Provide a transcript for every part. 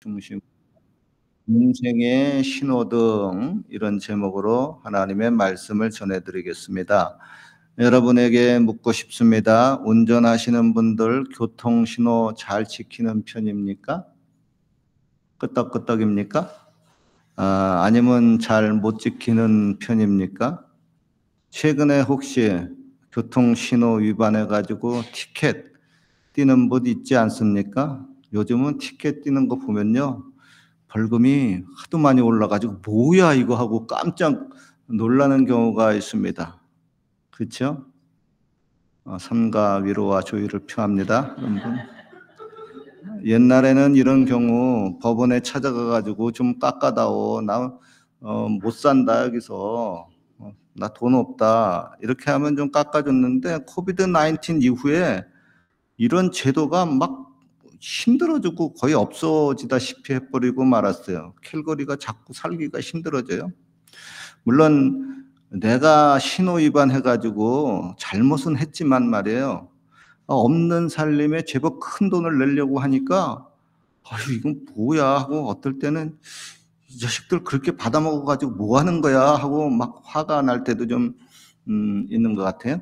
중심 인생의 신호등 이런 제목으로 하나님의 말씀을 전해 드리겠습니다. 여러분에게 묻고 싶습니다. 운전하시는 분들 교통 신호 잘 지키는 편입니까? 끄떡끄떡입니까? 아니면 잘 못 지키는 편입니까? 최근에 혹시 교통 신호 위반해 가지고 티켓 띄는 분 있지 않습니까? 요즘은 티켓 띄는 거 보면요, 벌금이 하도 많이 올라 가지고 '뭐야 이거.' 하고 깜짝 놀라는 경우가 있습니다. 그렇죠? 삼가 위로와 조의를 표합니다, 여러분. 옛날에는 이런 경우 법원에 찾아가 가지고 "좀 깎아다오. 나 못 산다 여기서. 나 돈 없다." 이렇게 하면 좀 깎아 줬는데, 코비드 19 이후에 이런 제도가 막 힘들어지고 거의 없어지다시피 해 버리고 말았어요. 캘거리가 자꾸 살기가 힘들어져요. 물론 내가 신호 위반해 가지고 잘못은 했지만 말이에요, 없는 살림에 제법 큰돈을 내려고 하니까 '아유 이건 뭐야.' 하고, 어떨 때는 '이 자식들 그렇게 받아먹어 가지고 뭐 하는 거야.' 하고 막 화가 날 때도 좀 있는 것 같아요.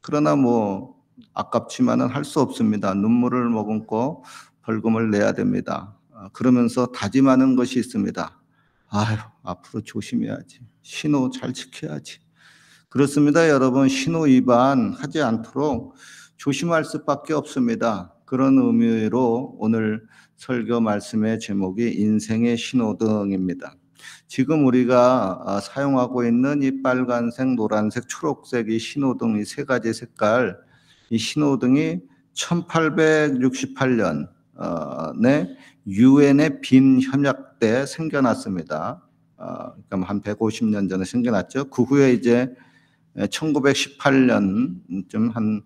그러나 뭐 아깝지만은 할 수 없습니다. 눈물을 머금고 벌금을 내야 됩니다. 그러면서 다짐하는 것이 있습니다. '아유 앞으로 조심해야지. 신호 잘 지켜야지.' 그렇습니다, 여러분. 신호 위반하지 않도록 조심할 수밖에 없습니다. 그런 의미로 오늘 설교 말씀의 제목이 인생의 신호등입니다. 지금 우리가 사용하고 있는 이 빨간색, 노란색, 초록색 이 신호등, 이 세 가지 색깔, 이 신호등이 1868년 에 유엔의 빈 협약 때 생겨났습니다. 그러니까 한 150년 전에 생겨났죠. 그 후에 이제 1918년쯤, 한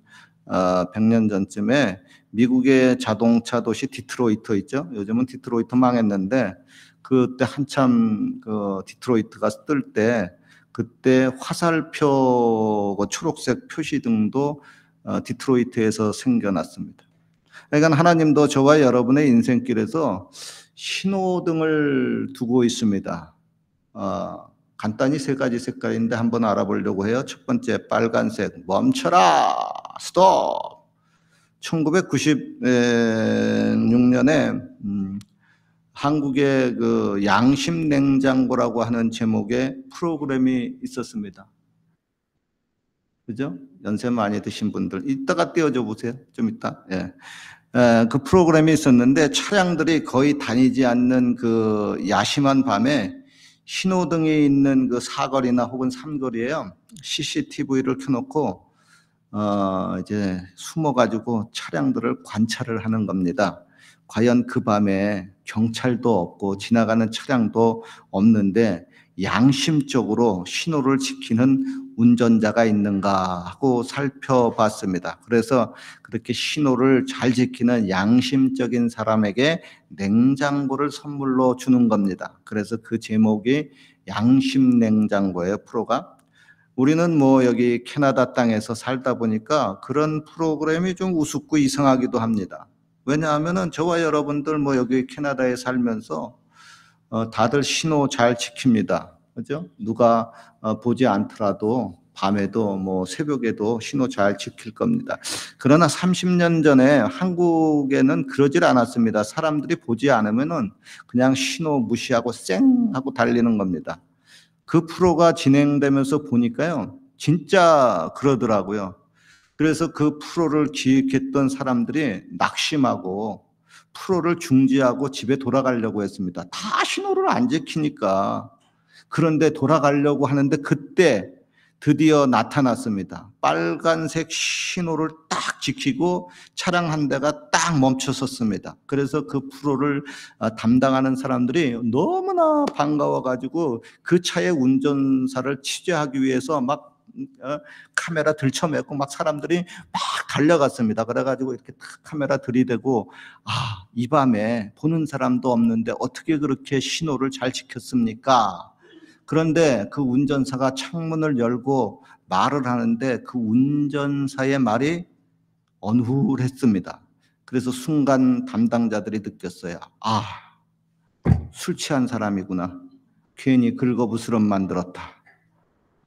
100년 전쯤에 미국의 자동차 도시 디트로이트 있죠. 요즘은 디트로이트 망했는데, 그때 한참 그 디트로이트가 뜰 때, 그때 화살표 그 초록색 표시등도 디트로이트에서 생겨났습니다. 그러니까 하나님도 저와 여러분의 인생길에서 신호등을 두고 있습니다. 간단히 세 가지 색깔인데 한번 알아보려고 해요. 첫 번째, 빨간색, 멈춰라, 스톱. 1996년에 한국의 그 양심 냉장고라고 하는 제목의 프로그램이 있었습니다. 그죠? 연세 많이 드신 분들 이따가 띄워줘 보세요. 좀 이따. 예. 그 프로그램이 있었는데, 차량들이 거의 다니지 않는 그 야심한 밤에 신호등이 있는 그 사거리나 혹은 삼거리에요, CCTV를 켜놓고 이제 숨어가지고 차량들을 관찰을 하는 겁니다. 과연 그 밤에 경찰도 없고 지나가는 차량도 없는데 양심적으로 신호를 지키는 운전자가 있는가 하고 살펴봤습니다. 그래서 그렇게 신호를 잘 지키는 양심적인 사람에게 냉장고를 선물로 주는 겁니다. 그래서 그 제목이 양심 냉장고예요, 프로가. 우리는 뭐 여기 캐나다 땅에서 살다 보니까 그런 프로그램이 좀 우습고 이상하기도 합니다. 왜냐하면은 저와 여러분들 뭐 여기 캐나다에 살면서 다들 신호 잘 지킵니다. 그죠? 누가 보지 않더라도 밤에도 뭐 새벽에도 신호 잘 지킬 겁니다. 그러나 30년 전에 한국에는 그러질 않았습니다. 사람들이 보지 않으면은 그냥 신호 무시하고 쌩 하고 달리는 겁니다. 그 프로가 진행되면서 보니까요, 진짜 그러더라고요. 그래서 그 프로를 기획했던 사람들이 낙심하고 프로를 중지하고 집에 돌아가려고 했습니다. 다 신호를 안 지키니까. 그런데 돌아가려고 하는데 그때 드디어 나타났습니다. 빨간색 신호를 딱 지키고 차량 한 대가 딱 멈춰 섰습니다. 그래서 그 프로를 담당하는 사람들이 너무나 반가워 가지고 그 차의 운전사를 취재하기 위해서 막 카메라 들쳐매고 막 사람들이 막 달려갔습니다. 그래 가지고 이렇게 딱 카메라 들이대고, 이 밤에 보는 사람도 없는데 어떻게 그렇게 신호를 잘 지켰습니까? 그런데 그 운전사가 창문을 열고 말을 하는데 그 운전사의 말이 어눌했습니다. 그래서 순간 담당자들이 느꼈어요. 술 취한 사람이구나. 괜히 긁어부스럼 만들었다.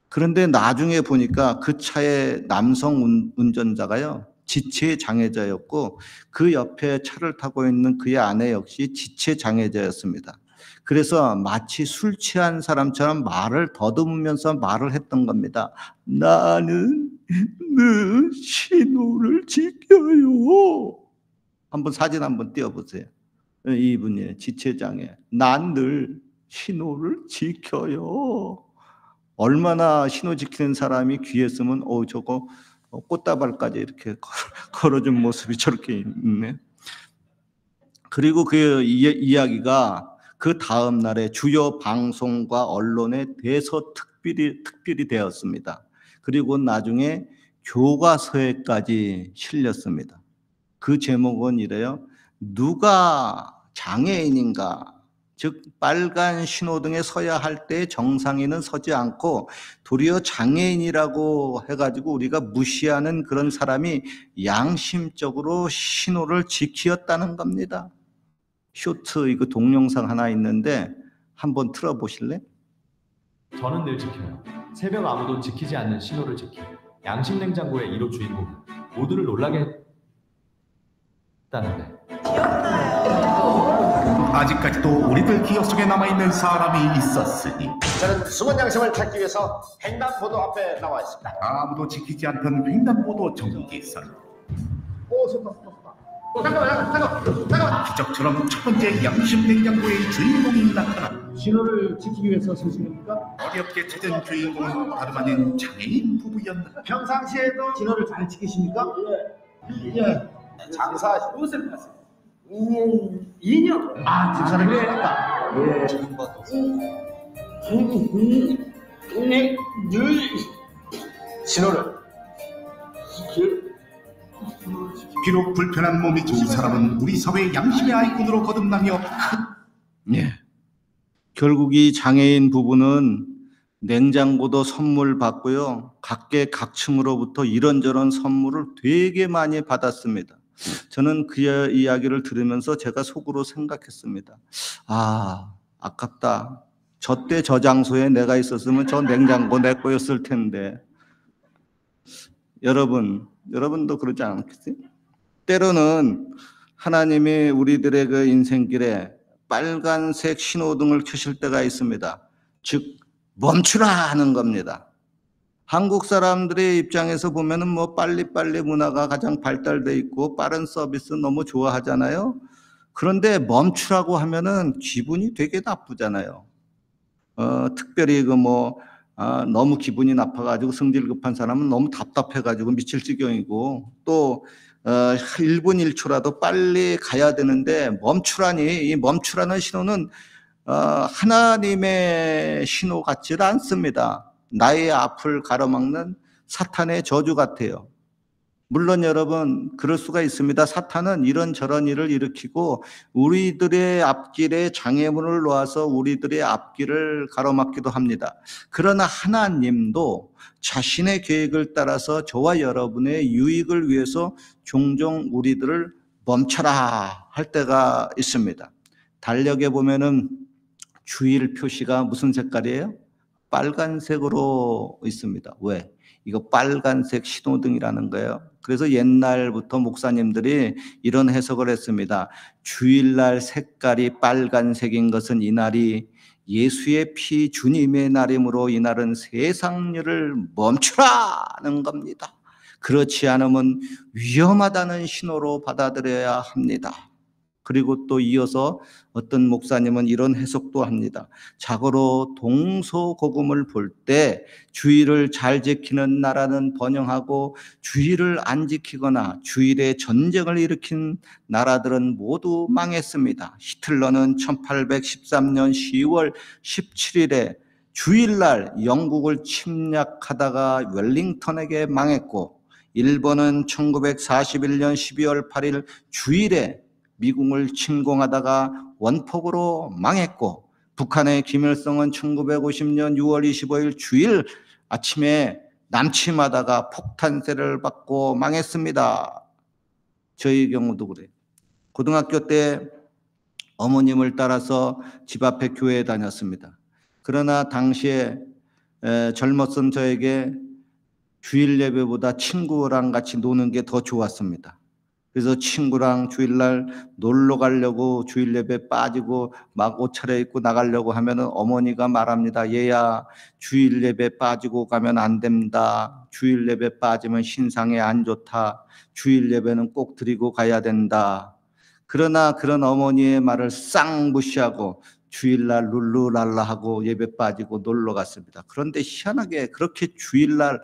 그런데 나중에 보니까 그 차의 남성 운전자가요, 지체 장애자였고 그 옆에 차를 타고 있는 그의 아내 역시 지체 장애자였습니다. 그래서 마치 술 취한 사람처럼 말을 더듬으면서 말을 했던 겁니다. 나는 늘 신호를 지켜요. 한번 사진 한번 띄워보세요. 이분이 지체장애. 난 늘 신호를 지켜요. 얼마나 신호 지키는 사람이 귀에 쓰면 저거 꽃다발까지 이렇게 걸어준 모습이 저렇게 있네. 그리고 그 이야기가 그 다음 날에 주요 방송과 언론에 대서특필이 되었습니다. 그리고 나중에 교과서에까지 실렸습니다. 그 제목은 이래요. 누가 장애인인가? 즉 빨간 신호등에 서야 할 때 정상인은 서지 않고 도리어 장애인이라고 해가지고 우리가 무시하는 그런 사람이 양심적으로 신호를 지키었다는 겁니다. 쇼트 이거 동영상 하나 있는데 한번 틀어보실래? 저는 늘 지켜요. 새벽 아무도 지키지 않는 신호를 지키. 양심 냉장고의 1호 주인공 모두를 놀라게 했다는데. 아직까지도 우리들 기억 속에 남아있는 사람이 있었으니 저는 숨은 양심을 찾기 위해서 횡단보도 앞에 나와 있습니다. 아무도 지키지 않던 횡단보도 정기선. 잠깐만. 기적처럼 첫 번째 양심 냉장고의 주인공이 나타나 신호를 지키기 위해서 서십니까? 어렵게 찾은 주인공은 다름 아닌 장애인 부부였다. 평상시에도 신호를 잘 지키십니까? 예. 장사 무엇을 봤어요? 2년. 아, 장사를 해야겠다. 예. 늘 신호를 비록 불편한 몸이 좋은 사람은 우리 사회의 양심의 아이콘으로 거듭나며 예. 결국 이 장애인 부부는 냉장고도 선물 받고요. 각계각층으로부터 이런저런 선물을 되게 많이 받았습니다. 저는 그 이야기를 들으면서 제가 속으로 생각했습니다. 아, 아깝다. 저 때 저 장소에 내가 있었으면 저 냉장고 내 거였을 텐데. 여러분도 그러지 않겠어요? 때로는 하나님이 우리들의 그 인생길에 빨간색 신호등을 켜실 때가 있습니다. 즉 멈추라 하는 겁니다. 한국 사람들의 입장에서 보면은 뭐 빨리빨리 문화가 가장 발달돼 있고 빠른 서비스 너무 좋아하잖아요. 그런데 멈추라고 하면은 기분이 되게 나쁘잖아요. 특별히 너무 기분이 나빠가지고 성질 급한 사람은 너무 답답해가지고 미칠 지경이고 또 1분 1초라도 빨리 가야 되는데 멈추라니, 이 멈추라는 신호는 하나님의 신호 같지 않습니다. 나의 앞을 가로막는 사탄의 저주 같아요. 물론 여러분 그럴 수가 있습니다. 사탄은 이런저런 일을 일으키고 우리들의 앞길에 장애물을 놓아서 우리들의 앞길을 가로막기도 합니다. 그러나 하나님도 자신의 계획을 따라서 저와 여러분의 유익을 위해서 종종 우리들을 멈춰라 할 때가 있습니다. 달력에 보면은 주일 표시가 무슨 색깔이에요? 빨간색으로 있습니다. 왜? 이거 빨간색 신호등이라는 거예요. 그래서 옛날부터 목사님들이 이런 해석을 했습니다. 주일날 색깔이 빨간색인 것은 이날이 예수의 피 주님의 날이므로 이날은 세상 일을 멈추라는 겁니다. 그렇지 않으면 위험하다는 신호로 받아들여야 합니다. 그리고 또 이어서 어떤 목사님은 이런 해석도 합니다. 자고로 동서고금을 볼 때 주일을 잘 지키는 나라는 번영하고 주일을 안 지키거나 주일에 전쟁을 일으킨 나라들은 모두 망했습니다. 히틀러는 1813년 10월 17일에 주일날 영국을 침략하다가 웰링턴에게 망했고 일본은 1941년 12월 8일 주일에 미국을 침공하다가 원폭으로 망했고 북한의 김일성은 1950년 6월 25일 주일 아침에 남침하다가 폭탄세를 받고 망했습니다. 저희 경우도 그래요. 고등학교 때 어머님을 따라서 집 앞에 교회에 다녔습니다. 그러나 당시에 젊었던 저에게 주일 예배보다 친구랑 같이 노는 게 더 좋았습니다. 그래서 친구랑 주일날 놀러 가려고 주일 예배 빠지고 막 옷 차려입고 나가려고 하면은 어머니가 말합니다. 얘야, 주일 예배 빠지고 가면 안 된다. 주일 예배 빠지면 신상에 안 좋다. 주일 예배는 꼭 드리고 가야 된다. 그러나 그런 어머니의 말을 싹 무시하고 주일날 룰루랄라 하고 예배 빠지고 놀러 갔습니다. 그런데 희한하게 그렇게 주일날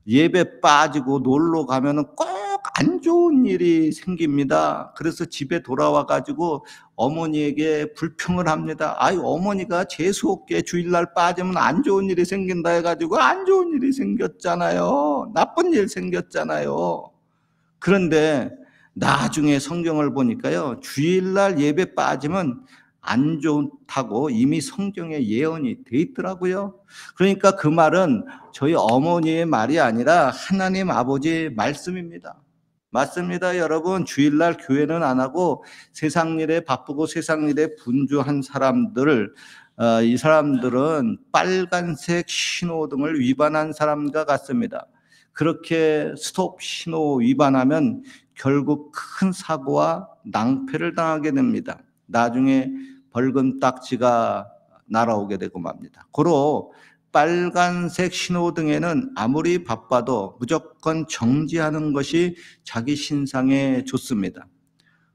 예배 빠지고 놀러 가면은 꼭 안 좋은 일이 생깁니다. 그래서 집에 돌아와 가지고 어머니에게 불평을 합니다. 아이, 어머니가 재수없게 주일날 빠지면 안 좋은 일이 생긴다 해가지고 안 좋은 일이 생겼잖아요. 나쁜 일 생겼잖아요. 그런데 나중에 성경을 보니까요, 주일날 예배 빠지면 안 좋다고 이미 성경에 예언이 돼 있더라고요. 그러니까 그 말은 저희 어머니의 말이 아니라 하나님 아버지 말씀입니다. 맞습니다, 여러분. 주일날 교회는 안 하고 세상 일에 바쁘고 세상 일에 분주한 사람들, 이 사람들은 빨간색 신호등을 위반한 사람과 같습니다. 그렇게 스톱 신호 위반하면 결국 큰 사고와 낭패를 당하게 됩니다. 나중에 벌금 딱지가 날아오게 되고 맙니다. 고로 빨간색 신호등에는 아무리 바빠도 무조건 정지하는 것이 자기 신상에 좋습니다.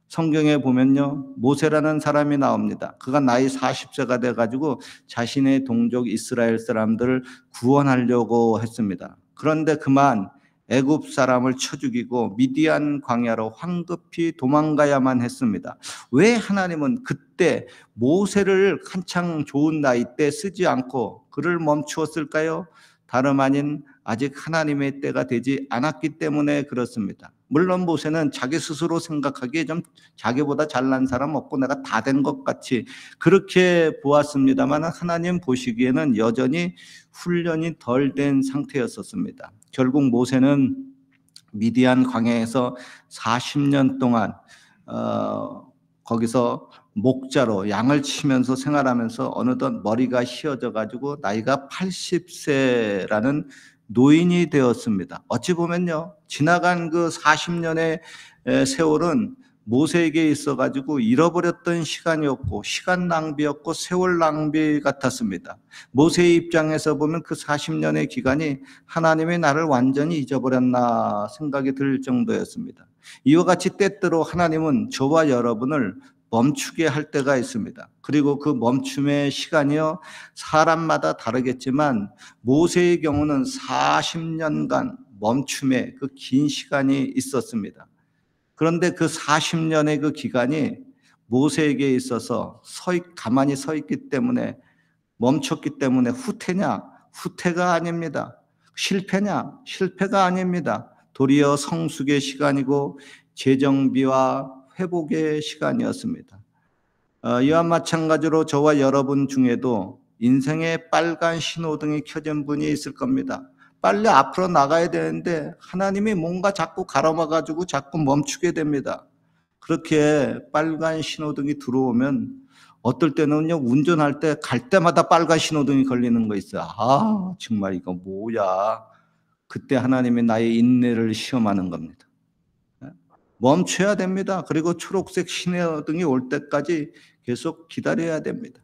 성경에 보면요, 모세라는 사람이 나옵니다. 그가 나이 40세가 돼가지고 자신의 동족 이스라엘 사람들을 구원하려고 했습니다. 그런데 그만 애굽 사람을 쳐 죽이고 미디안 광야로 황급히 도망가야만 했습니다. 왜 하나님은 그때 모세를 한창 좋은 나이 때 쓰지 않고 그를 멈추었을까요? 다름 아닌 아직 하나님의 때가 되지 않았기 때문에 그렇습니다. 물론 모세는 자기 스스로 생각하기에 좀 자기보다 잘난 사람 없고 내가 다 된 것 같이 그렇게 보았습니다만 하나님 보시기에는 여전히 훈련이 덜 된 상태였었습니다. 결국 모세는 미디안 광야에서 40년 동안 거기서 목자로 양을 치면서 생활하면서 어느덧 머리가 휘어져 가지고 나이가 80세라는 노인이 되었습니다. 어찌 보면요, 지나간 그 40년의 세월은 모세에게 있어 가지고 잃어버렸던 시간이었고 시간 낭비였고 세월 낭비 같았습니다. 모세의 입장에서 보면 그 40년의 기간이 하나님의 나를 완전히 잊어버렸나 생각이 들 정도였습니다. 이와 같이 때때로 하나님은 저와 여러분을 멈추게 할 때가 있습니다. 그리고 그 멈춤의 시간이요, 사람마다 다르겠지만 모세의 경우는 40년간 멈춤의 그 긴 시간이 있었습니다. 그런데 그 40년의 그 기간이 모세에게 있어서 가만히 서 있기 때문에, 멈췄기 때문에 후퇴냐? 후퇴가 아닙니다. 실패냐? 실패가 아닙니다. 도리어 성숙의 시간이고 재정비와 회복의 시간이었습니다. 이와 마찬가지로 저와 여러분 중에도 인생의 빨간 신호등이 켜진 분이 있을 겁니다. 빨리 앞으로 나가야 되는데 하나님이 뭔가 자꾸 가로막아가지고 자꾸 멈추게 됩니다. 그렇게 빨간 신호등이 들어오면 어떨 때는요, 운전할 때 갈 때마다 빨간 신호등이 걸리는 거 있어요. 아, 정말 이거 뭐야. 그때 하나님이 나의 인내를 시험하는 겁니다. 멈춰야 됩니다. 그리고 초록색 신호등이 올 때까지 계속 기다려야 됩니다.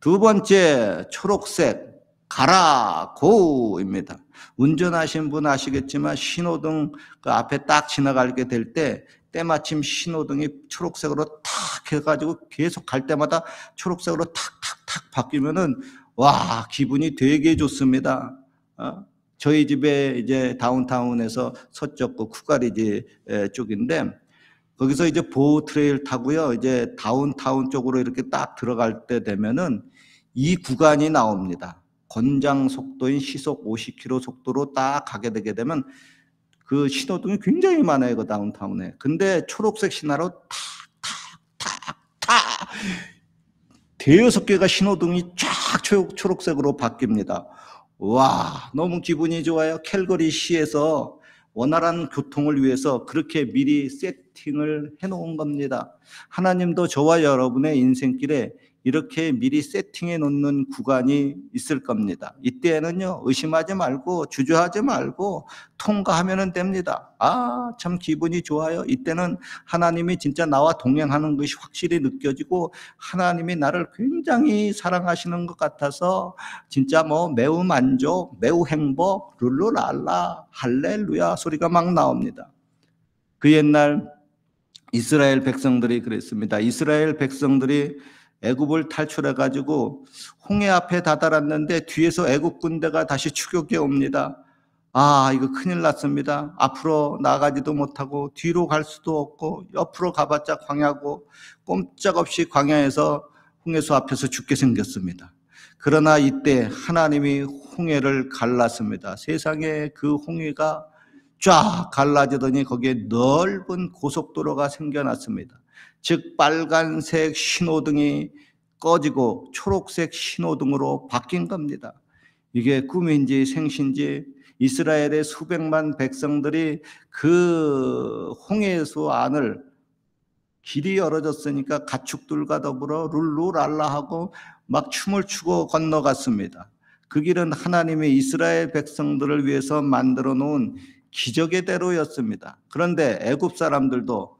두 번째, 초록색 가라 고입니다. 운전하신 분 아시겠지만 신호등 그 앞에 딱 지나가게 될 때 때마침 신호등이 초록색으로 탁 해가지고 계속 갈 때마다 초록색으로 탁탁탁 바뀌면은 와, 기분이 되게 좋습니다. 저희 집에 이제 다운타운에서 서쪽구 쿠가리지 쪽인데 거기서 이제 보호 트레일 타고요, 이제 다운타운 쪽으로 이렇게 딱 들어갈 때 되면은 이 구간이 나옵니다. 권장 속도인 시속 50km 속도로 딱 가게 되게 되면 그 신호등이 굉장히 많아요, 그 다운타운에. 근데 초록색 신호로 탁탁탁탁 대여섯 개가 신호등이 쫙 초록색으로 바뀝니다. 와, 너무 기분이 좋아요. 캘거리 시에서 원활한 교통을 위해서 그렇게 미리 세팅을 해놓은 겁니다. 하나님도 저와 여러분의 인생길에 이렇게 미리 세팅해 놓는 구간이 있을 겁니다. 이때에는요, 의심하지 말고 주저하지 말고 통과하면 됩니다. 아, 참 기분이 좋아요. 이때는 하나님이 진짜 나와 동행하는 것이 확실히 느껴지고 하나님이 나를 굉장히 사랑하시는 것 같아서 진짜 매우 만족, 매우 행복, 룰루랄라, 할렐루야 소리가 막 나옵니다. 그 옛날 이스라엘 백성들이 그랬습니다. 이스라엘 백성들이 애굽을 탈출해 가지고 홍해 앞에 다다랐는데 뒤에서 애굽 군대가 다시 추격해 옵니다. 아, 이거 큰일 났습니다. 앞으로 나가지도 못하고 뒤로 갈 수도 없고 옆으로 가봤자 광야고 꼼짝없이 광야에서 홍해수 앞에서 죽게 생겼습니다. 그러나 이때 하나님이 홍해를 갈랐습니다. 세상에 그 홍해가 쫙 갈라지더니 거기에 넓은 고속도로가 생겨났습니다. 즉 빨간색 신호등이 꺼지고 초록색 신호등으로 바뀐 겁니다. 이게 꿈인지 생신지 이스라엘의 수백만 백성들이 그 홍해수 안을 길이 열어졌으니까 가축들과 더불어 룰루랄라 하고 막 춤을 추고 건너갔습니다. 그 길은 하나님이 이스라엘 백성들을 위해서 만들어 놓은 기적의 대로였습니다. 그런데 애굽 사람들도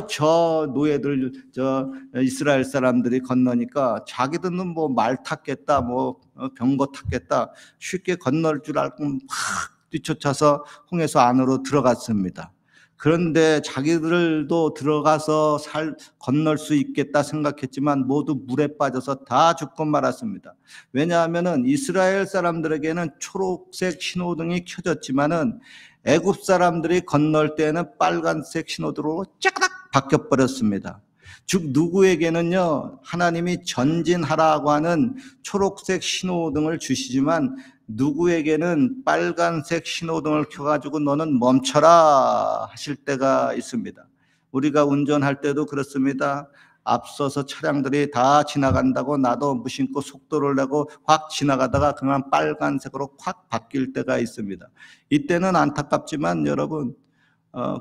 저 노예들, 저 이스라엘 사람들이 건너니까 자기들은 말 탔겠다, 병거 탔겠다, 쉽게 건널 줄 알고 막 뒤쫓아서 홍해수 안으로 들어갔습니다. 그런데 자기들도 들어가서 건널 수 있겠다 생각했지만 모두 물에 빠져서 다 죽고 말았습니다. 왜냐하면은 이스라엘 사람들에게는 초록색 신호등이 켜졌지만은 애굽 사람들이 건널 때는 빨간색 신호등으로 쫙딱 바뀌어 버렸습니다. 즉 누구에게는요 하나님이 전진하라고 하는 초록색 신호등을 주시지만 누구에게는 빨간색 신호등을 켜가지고 너는 멈춰라 하실 때가 있습니다. 우리가 운전할 때도 그렇습니다. 앞서서 차량들이 다 지나간다고 나도 무심코 속도를 내고 확 지나가다가 그냥 빨간색으로 확 바뀔 때가 있습니다. 이때는 안타깝지만 여러분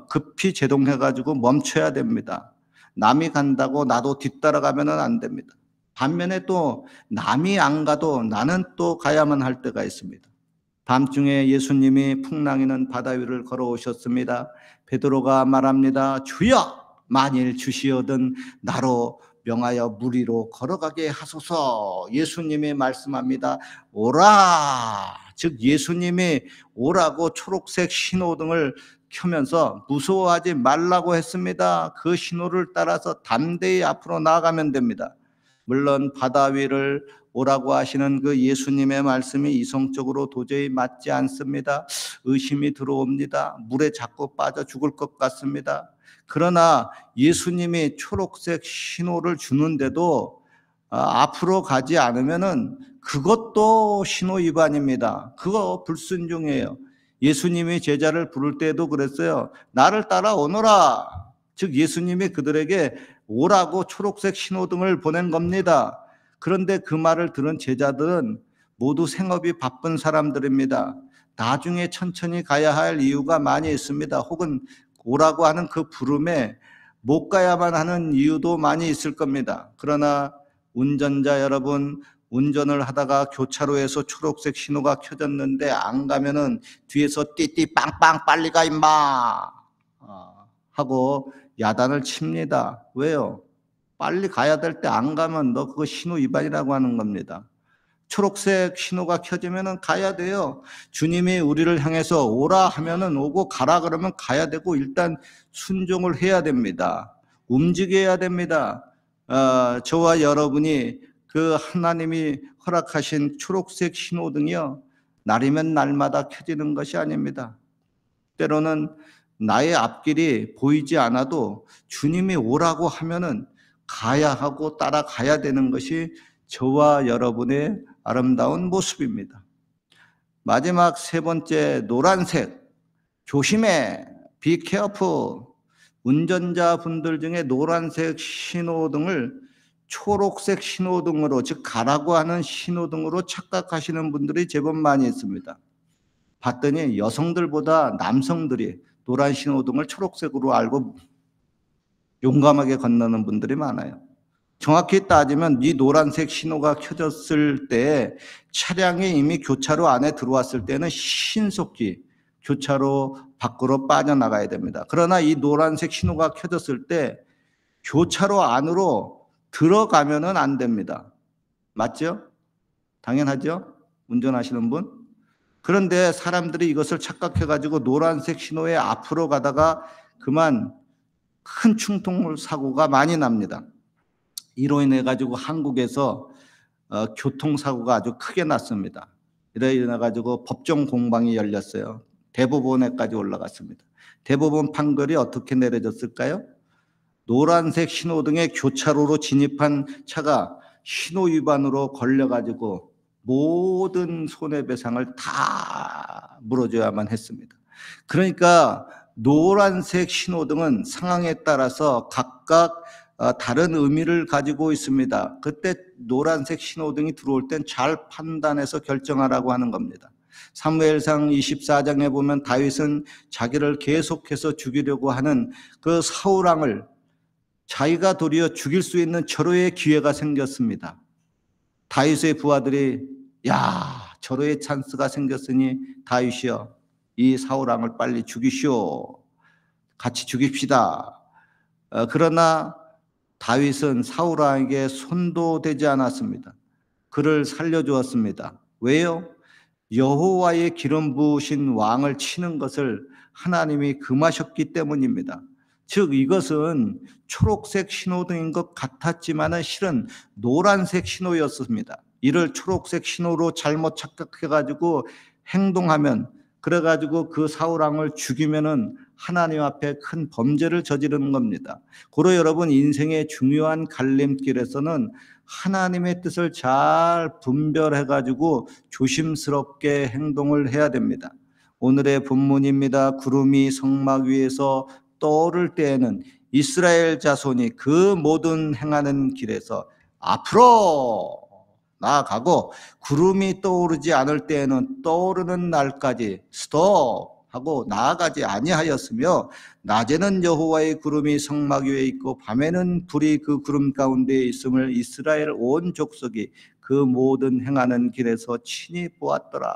급히 제동해가지고 멈춰야 됩니다. 남이 간다고 나도 뒤따라가면 안 됩니다. 반면에 또 남이 안 가도 나는 또 가야만 할 때가 있습니다. 밤중에 예수님이 풍랑이는 바다 위를 걸어오셨습니다. 베드로가 말합니다. 주여 만일 주시어든 나로 명하여 물 위로 걸어가게 하소서. 예수님이 말씀합니다. 오라. 즉 예수님이 오라고 초록색 신호등을 켜면서 무서워하지 말라고 했습니다. 그 신호를 따라서 담대히 앞으로 나아가면 됩니다. 물론 바다 위를 오라고 하시는 그 예수님의 말씀이 이성적으로 도저히 맞지 않습니다. 의심이 들어옵니다. 물에 자꾸 빠져 죽을 것 같습니다. 그러나 예수님이 초록색 신호를 주는데도 앞으로 가지 않으면은 그것도 신호 위반입니다. 그거 불순종이에요. 예수님이 제자를 부를 때도 그랬어요. 나를 따라오너라. 즉 예수님이 그들에게 오라고 초록색 신호등을 보낸 겁니다. 그런데 그 말을 들은 제자들은 모두 생업이 바쁜 사람들입니다. 나중에 천천히 가야 할 이유가 많이 있습니다. 혹은 오라고 하는 그 부름에 못 가야만 하는 이유도 많이 있을 겁니다. 그러나 운전자 여러분, 운전을 하다가 교차로에서 초록색 신호가 켜졌는데 안 가면은 뒤에서 띠띠 빵빵 빨리 가 임마 하고 야단을 칩니다. 왜요? 빨리 가야 될 때 안 가면 너 그거 신호 위반이라고 하는 겁니다. 초록색 신호가 켜지면은 가야 돼요. 주님이 우리를 향해서 오라 하면은 오고 가라 그러면 가야 되고 일단 순종을 해야 됩니다. 움직여야 됩니다. 저와 여러분이 그 하나님이 허락하신 초록색 신호등이요. 날이면 날마다 켜지는 것이 아닙니다. 때로는 나의 앞길이 보이지 않아도 주님이 오라고 하면은 가야 하고 따라가야 되는 것이 저와 여러분의 아름다운 모습입니다. 마지막 세 번째 노란색. 조심해. Be careful. 운전자분들 중에 노란색 신호등을 초록색 신호등으로 즉 가라고 하는 신호등으로 착각하시는 분들이 제법 많이 있습니다. 봤더니 여성들보다 남성들이 노란 신호등을 초록색으로 알고 용감하게 건너는 분들이 많아요. 정확히 따지면 이 노란색 신호가 켜졌을 때 차량이 이미 교차로 안에 들어왔을 때는 신속히 교차로 밖으로 빠져나가야 됩니다. 그러나 이 노란색 신호가 켜졌을 때 교차로 안으로 들어가면은 안 됩니다. 맞죠? 당연하죠? 운전하시는 분? 그런데 사람들이 이것을 착각해가지고 노란색 신호에 앞으로 가다가 그만 큰 충동 사고가 많이 납니다. 이로 인해 가지고 한국에서 교통사고가 아주 크게 났습니다. 이로 인해 가지고 법정 공방이 열렸어요. 대법원에까지 올라갔습니다. 대법원 판결이 어떻게 내려졌을까요? 노란색 신호등에 교차로로 진입한 차가 신호 위반으로 걸려가지고 모든 손해배상을 다 물어줘야만 했습니다. 그러니까 노란색 신호등은 상황에 따라서 각각 다른 의미를 가지고 있습니다. 그때 노란색 신호등이 들어올 땐 잘 판단해서 결정하라고 하는 겁니다. 사무엘상 24장에 보면 다윗은 자기를 계속해서 죽이려고 하는 그 사울 왕을 자기가 도리어 죽일 수 있는 절호의 기회가 생겼습니다. 다윗의 부하들이 절호의 찬스가 생겼으니 다윗이여 이 사울 왕을 빨리 죽이시오. 같이 죽입시다. 그러나 다윗은 사울 왕에게 손도 대지 않았습니다. 그를 살려주었습니다. 왜요? 여호와의 기름 부으신 왕을 치는 것을 하나님이 금하셨기 때문입니다. 즉 이것은 초록색 신호등인 것 같았지만 실은 노란색 신호였습니다. 이를 초록색 신호로 잘못 착각해가지고 행동하면 그래가지고 그 사울 왕을 죽이면은 하나님 앞에 큰 범죄를 저지르는 겁니다. 고로 여러분 인생의 중요한 갈림길에서는 하나님의 뜻을 잘 분별해가지고 조심스럽게 행동을 해야 됩니다. 오늘의 본문입니다. 구름이 성막 위에서 떠오를 때에는 이스라엘 자손이 그 모든 행하는 길에서 앞으로 나아가고 구름이 떠오르지 않을 때에는 떠오르는 날까지 스톱 하고 나아가지 아니하였으며 낮에는 여호와의 구름이 성막 위에 있고 밤에는 불이 그 구름 가운데에 있음을 이스라엘 온 족속이 그 모든 행하는 길에서 친히 보았더라.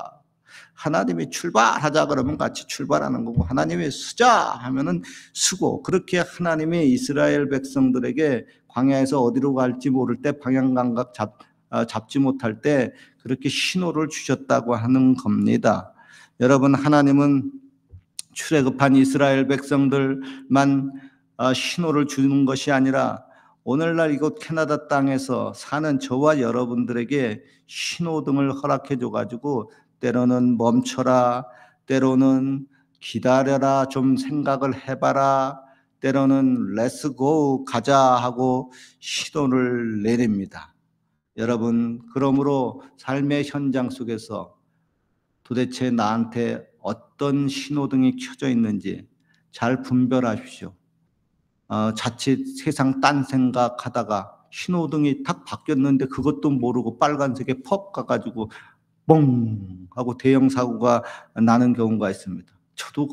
하나님이 출발하자 그러면 같이 출발하는 거고 하나님이 쓰자 하면은 쓰고 그렇게 하나님이 이스라엘 백성들에게 광야에서 어디로 갈지 모를 때 방향 감각 잡지 못할 때 그렇게 신호를 주셨다고 하는 겁니다. 여러분 하나님은 출애굽한 이스라엘 백성들만 신호를 주는 것이 아니라 오늘날 이곳 캐나다 땅에서 사는 저와 여러분들에게 신호등을 허락해 줘가지고 때로는 멈춰라, 때로는 기다려라, 좀 생각을 해봐라, 때로는 렛츠 고 가자 하고 신호를 내립니다. 여러분 그러므로 삶의 현장 속에서 도대체 나한테 어떤 신호등이 켜져 있는지 잘 분별하십시오. 자칫 세상 딴 생각하다가 신호등이 탁 바뀌었는데 그것도 모르고 빨간색에 퍽 가가지고 뻥 하고 대형 사고가 나는 경우가 있습니다. 저도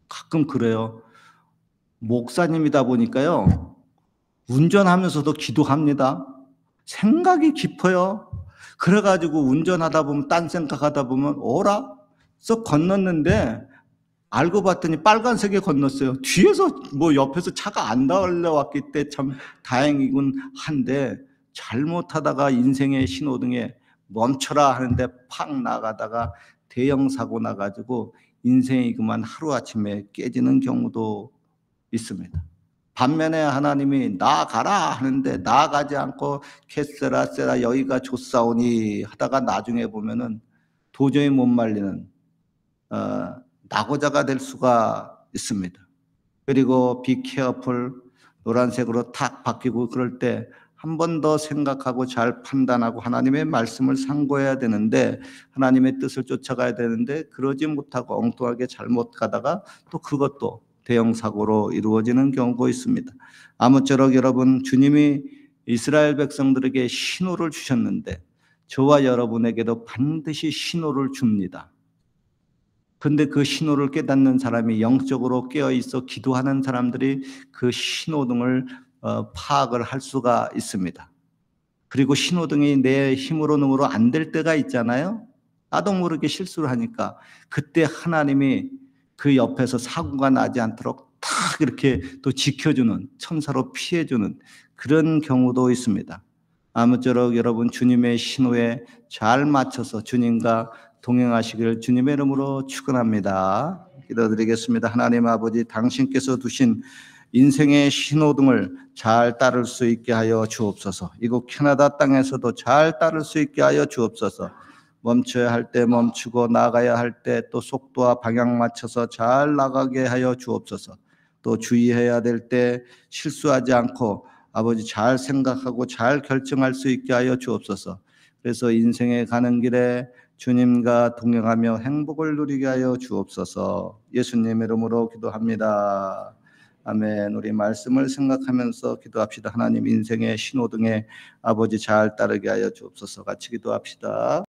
가끔 그래요. 목사님이다 보니까요. 운전하면서도 기도합니다. 생각이 깊어요. 그래가지고 운전하다 보면 딴 생각하다 보면 오라 썩 건넜는데 알고 봤더니 빨간색에 건넜어요. 뒤에서 뭐 옆에서 차가 안 달려왔기 때문에 참 다행이군 한데 잘못하다가 인생의 신호등에 멈춰라 하는데 팍 나가다가 대형 사고 나가지고 인생이 그만 하루아침에 깨지는 경우도 있습니다. 반면에 하나님이 나아가라 하는데 나아가지 않고 캐세라 세라 여기가 좋사오니 하다가 나중에 보면은 도저히 못 말리는 낙오자가 될 수가 있습니다. 그리고 be careful 노란색으로 탁 바뀌고 그럴 때 한 번 더 생각하고 잘 판단하고 하나님의 말씀을 상고해야 되는데 하나님의 뜻을 쫓아가야 되는데 그러지 못하고 엉뚱하게 잘못 가다가 또 그것도 대형 사고로 이루어지는 경우가 있습니다. 아무쪼록 여러분 주님이 이스라엘 백성들에게 신호를 주셨는데 저와 여러분에게도 반드시 신호를 줍니다. 근데 그 신호를 깨닫는 사람이 영적으로 깨어 있어 기도하는 사람들이 그 신호등을 파악을 할 수가 있습니다. 그리고 신호등이 내 힘으로 능으로 안 될 때가 있잖아요. 나도 모르게 실수를 하니까 그때 하나님이 그 옆에서 사고가 나지 않도록 탁 이렇게 또 지켜주는, 천사로 피해주는 그런 경우도 있습니다. 아무쪼록 여러분 주님의 신호에 잘 맞춰서 주님과 동행하시길 주님의 이름으로 축원합니다. 기도드리겠습니다. 하나님 아버지, 당신께서 두신 인생의 신호등을 잘 따를 수 있게 하여 주옵소서. 이곳 캐나다 땅에서도 잘 따를 수 있게 하여 주옵소서. 멈춰야 할 때 멈추고 나가야 할 때 또 속도와 방향 맞춰서 잘 나가게 하여 주옵소서. 또 주의해야 될 때 실수하지 않고 아버지 잘 생각하고 잘 결정할 수 있게 하여 주옵소서. 그래서 인생에 가는 길에 주님과 동행하며 행복을 누리게 하여 주옵소서. 예수님 이름으로 기도합니다. 아멘. 우리 말씀을 생각하면서 기도합시다. 하나님 인생의 신호등에 아버지 잘 따르게 하여 주옵소서. 같이 기도합시다.